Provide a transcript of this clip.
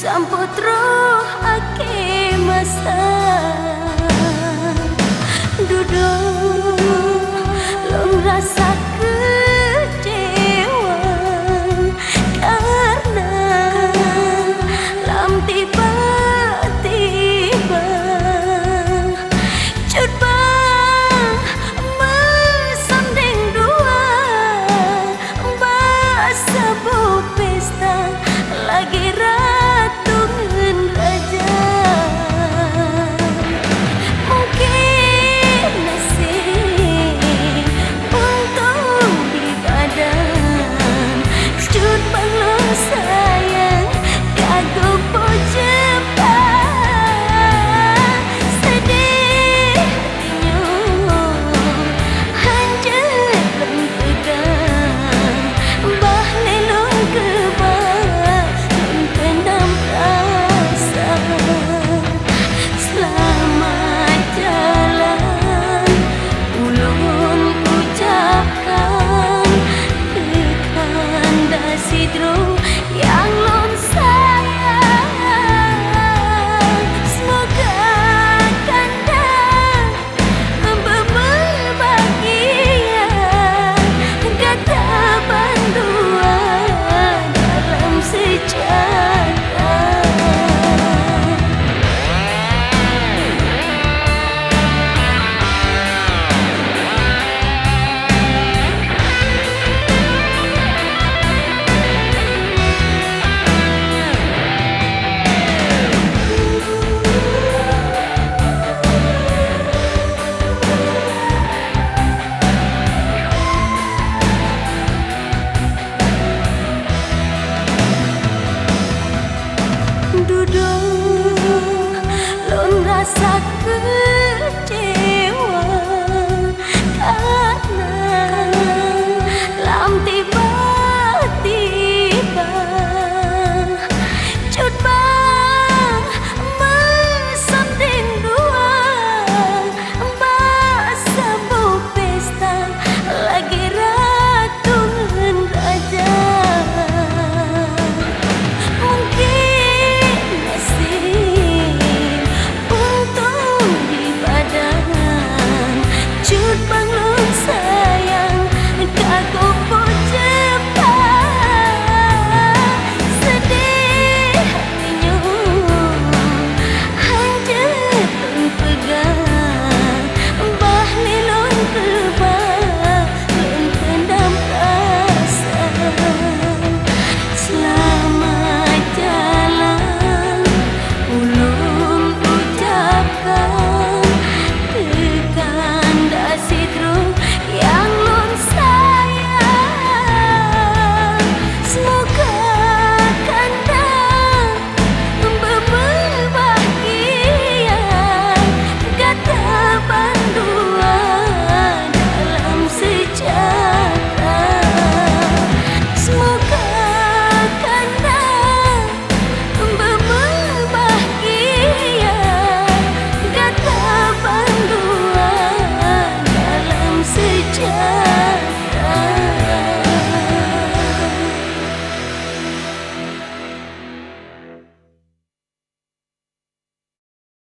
Samputro ake masa duduk long rasa kecewa karena lam tiba-tiba coba mesanding dua bahasa bu pesta lagi ratu dan raja. Mungkin nasib untung di badan sejut banglo sayang kagum Jepang sedih hatinya hancur pegang bah lelong kebang pendam rasa. Selamat jalan ulun ucapkan kekanda sidro yang lon sayang. Semoga kanda berbahagia kata bantuan dalam sejarah. Duduk lon rasa